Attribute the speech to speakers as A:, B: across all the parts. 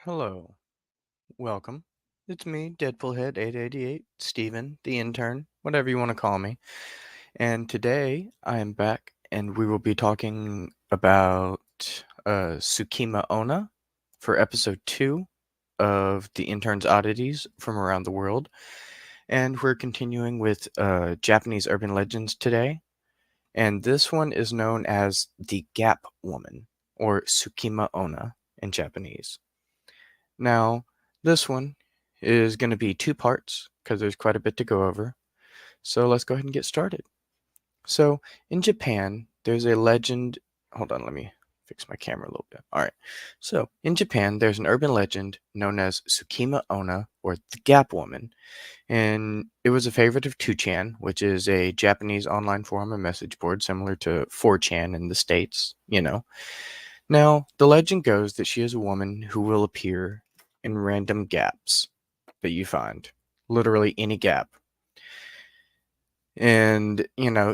A: Hello, welcome. It's me, Deadpoolhead 888, Steven, the intern, whatever you want to call me. And today I am back and we will be talking about Sukima-Onna for episode 2 of the Intern's Oddities from around the world. And we're continuing with Japanese urban legends today. And this one is known as the Gap Woman, or Sukima-Onna in Japanese. Now, this one is going to be two parts because there's quite a bit to go over. So let's go ahead and get started. So, in Japan, there's a legend. Hold on, let me fix my camera a little bit. All right. So, in Japan, there's an urban legend known as Sukima-Onna, or the Gap Woman. And it was a favorite of 2chan, which is a Japanese online forum and message board similar to 4chan in the States. Now, the legend goes that she is a woman who will appear in random gaps that you find. Literally any gap. And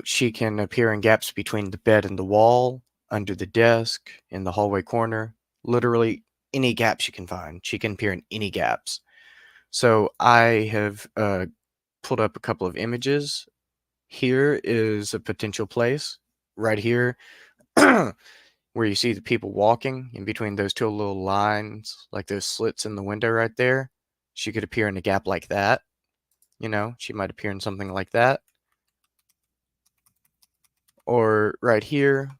A: she can appear in gaps between the bed and the wall, under the desk, in the hallway corner. Literally any gaps you can find. She can appear in any gaps. So I have pulled up a couple of images. Here is a potential place. Right here. Where you see the people walking in between those two little lines, like those slits in the window right there. She could appear in a gap like that. She might appear in something like that. Or right here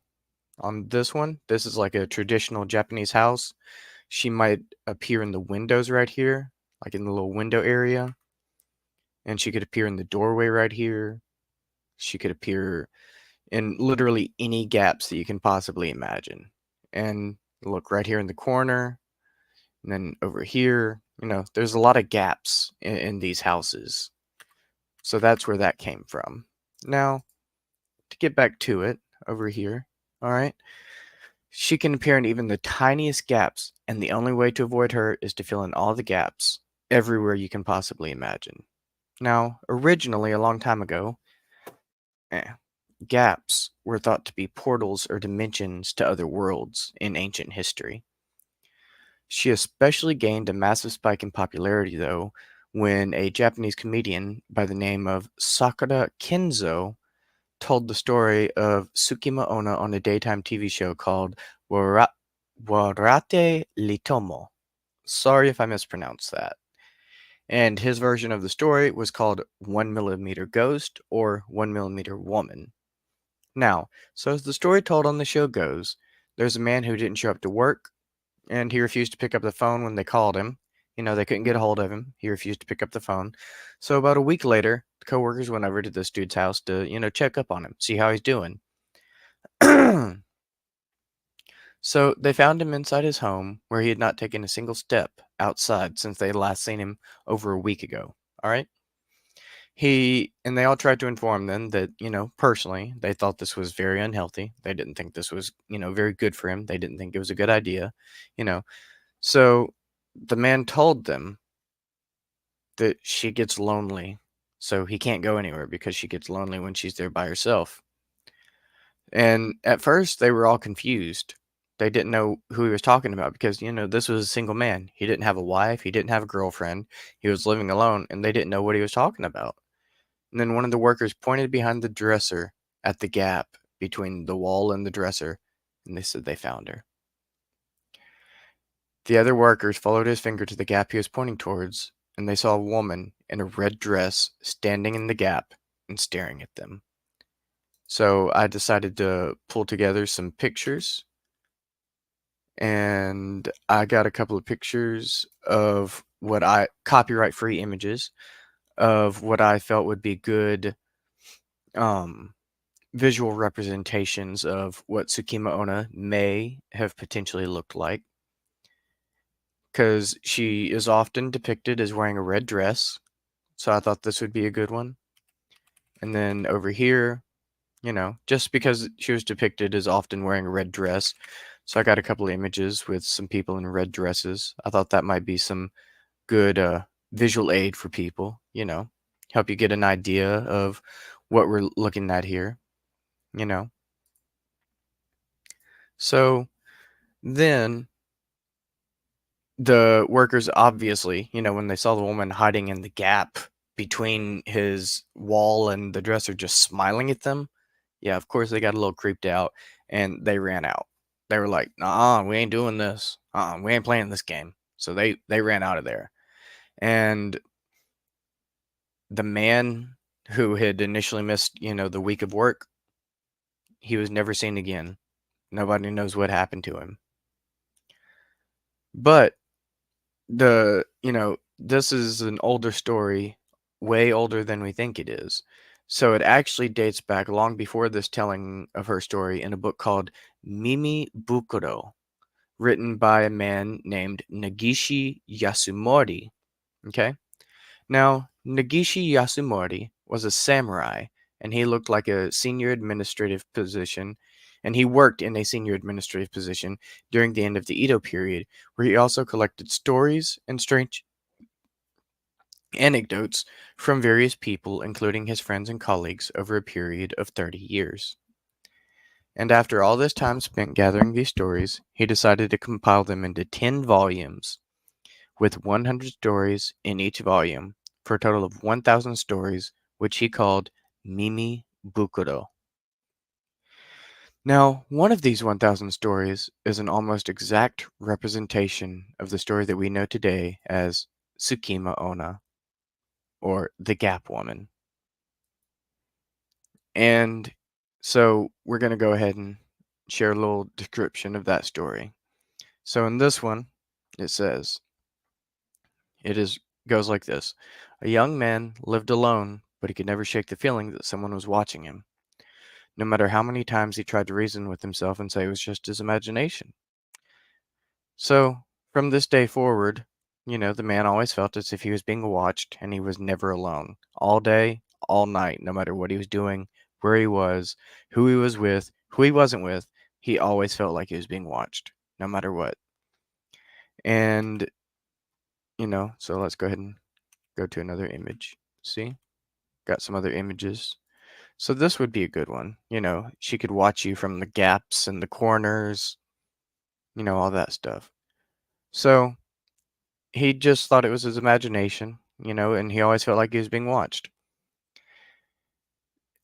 A: on this one, this is like a traditional Japanese house. She might appear in the windows right here, like in the little window area. And she could appear in the doorway right here. She could appear in literally any gaps that you can possibly imagine. And look right here in the corner. And then over here, there's a lot of gaps in these houses. So that's where that came from. Now, to get back to it, over here, all right, she can appear in even the tiniest gaps, and the only way to avoid her is to fill in all the gaps everywhere you can possibly imagine. Now, originally, a long time ago, gaps were thought to be portals or dimensions to other worlds in ancient history. She especially gained a massive spike in popularity, though, when a Japanese comedian by the name of Sakura Kenzo told the story of Sukima-Onna on a daytime TV show called Warate Litomo. Sorry if I mispronounced that. And his version of the story was called 1mm Ghost or 1mm Woman. Now, so as the story told on the show goes, there's a man who didn't show up to work, and he refused to pick up the phone when they called him. They couldn't get a hold of him. He refused to pick up the phone. So about a week later, the coworkers went over to this dude's house to check up on him, see how he's doing. So they found him inside his home where he had not taken a single step outside since they had last seen him over a week ago. All right? They all tried to inform them that, personally, they thought this was very unhealthy. They didn't think this was, very good for him. They didn't think it was a good idea, you know. So the man told them that she gets lonely, so he can't go anywhere because she gets lonely when she's there by herself. And at first, they were all confused. They didn't know who he was talking about because, this was a single man. He didn't have a wife, he didn't have a girlfriend, he was living alone, and they didn't know what he was talking about. And then one of the workers pointed behind the dresser at the gap between the wall and the dresser, and they said they found her. The other workers followed his finger to the gap he was pointing towards, and they saw a woman in a red dress standing in the gap and staring at them. So I decided to pull together some pictures, and I got a couple of pictures of copyright-free images of what I felt would be good visual representations of what Sukima-Onna may have potentially looked like. Because she is often depicted as wearing a red dress, so I thought this would be a good one. And then over here, just because she was depicted as often wearing a red dress, so I got a couple of images with some people in red dresses. I thought that might be some good visual aid for people, help you get an idea of what we're looking at here, you know. So then the workers obviously, when they saw the woman hiding in the gap between his wall and the dresser just smiling at them, yeah, of course they got a little creeped out and they ran out. They were like, "Nah, we ain't doing this. We ain't playing this game." So they ran out of there. And the man who had initially missed, the week of work, he was never seen again. Nobody knows what happened to him. But this is an older story, way older than we think it is. So it actually dates back long before this telling of her story in a book called Mimi Bukuro, written by a man named Nagishi Yasumori. Okay? Now, Nagishi Yasumori was a samurai, and he looked like a senior administrative position, and he worked in a senior administrative position during the end of the Edo period, where he also collected stories and strange anecdotes from various people, including his friends and colleagues, over a period of 30 years. And after all this time spent gathering these stories, he decided to compile them into 10 volumes, with 100 stories in each volume, for a total of 1,000 stories, which he called Mimi Bukuro. Now, one of these 1,000 stories is an almost exact representation of the story that we know today as Sukima-Onna, or the Gap Woman. And so we're going to go ahead and share a little description of that story. So in this one, it says, it is goes like this. A young man lived alone, but he could never shake the feeling that someone was watching him, no matter how many times he tried to reason with himself and say it was just his imagination. So, from this day forward, the man always felt as if he was being watched, and he was never alone. All day, all night, no matter what he was doing, where he was, who he was with, who he wasn't with, he always felt like he was being watched, no matter what. And, so let's go ahead and go to another image. See? Got some other images. So this would be a good one. She could watch you from the gaps and the corners, all that stuff. So he just thought it was his imagination, and he always felt like he was being watched.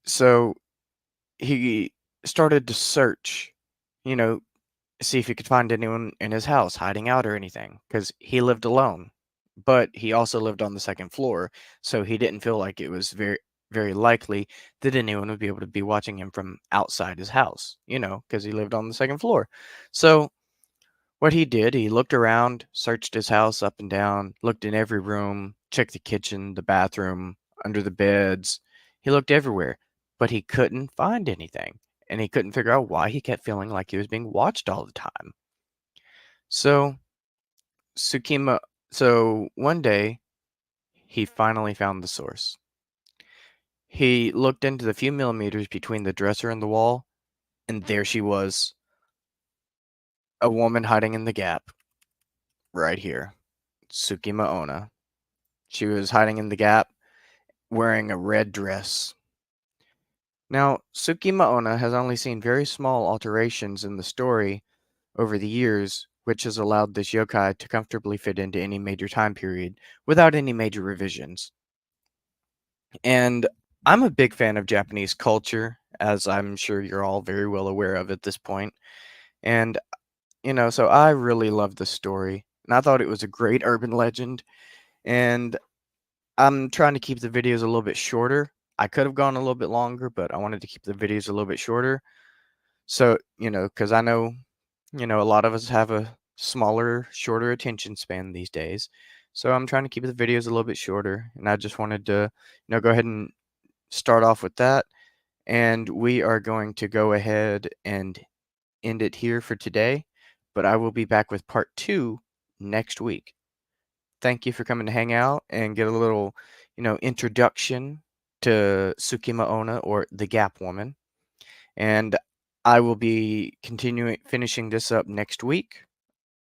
A: So he started to search, you know, see if he could find anyone in his house hiding out or anything, because he lived alone. But he also lived on the second floor, so he didn't feel like it was very, very likely that anyone would be able to be watching him from outside his house, because he lived on the second floor. So what he did, he looked around, searched his house up and down, looked in every room, checked the kitchen, the bathroom, under the beds. He looked everywhere, but he couldn't find anything, and he couldn't figure out why he kept feeling like he was being watched all the time. So Tsukima, so one day he finally found the source. He looked into the few millimeters between the dresser and the wall, and there she was, a woman hiding in the gap, right here, Sukima-Onna. She was hiding in the gap, wearing a red dress. Now, Sukima-Onna has only seen very small alterations in the story over the years, which has allowed this yokai to comfortably fit into any major time period without any major revisions. And I'm a big fan of Japanese culture, as I'm sure you're all very well aware of at this point. And, so I really love this story. And I thought it was a great urban legend. And I'm trying to keep the videos a little bit shorter. I could have gone a little bit longer, but I wanted to keep the videos a little bit shorter. So, because I know, a lot of us have a smaller, shorter attention span these days. So I'm trying to keep the videos a little bit shorter. And I just wanted to, go ahead and start off with that. And we are going to go ahead and end it here for today. But I will be back with part 2 next week. Thank you for coming to hang out and get a little, introduction to Sukima-Onna, or the Gap Woman. And I will be finishing this up next week.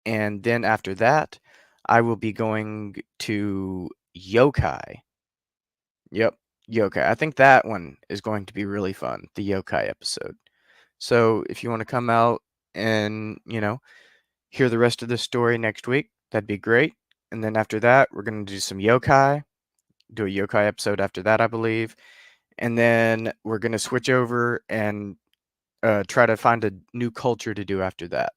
A: And then after that, I will be going to Yokai. Yep, Yokai. I think that one is going to be really fun, the Yokai episode. So if you want to come out and, hear the rest of the story next week, That'd be great. And then after that, we're going to do some yokai, do a yokai episode after that, I believe. And then we're going to switch over and try to find a new culture to do after that.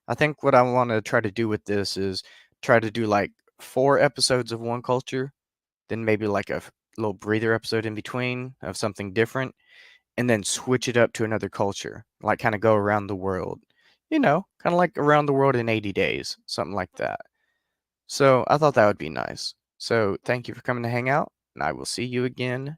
A: I think what I want to try to do with this is try to do like 4 episodes of one culture, then maybe like a little breather episode in between of something different, and then switch it up to another culture, like kind of go around the world. Kind of like around the world in 80 days, something like that. So I thought that would be nice. So thank you for coming to hang out, and I will see you again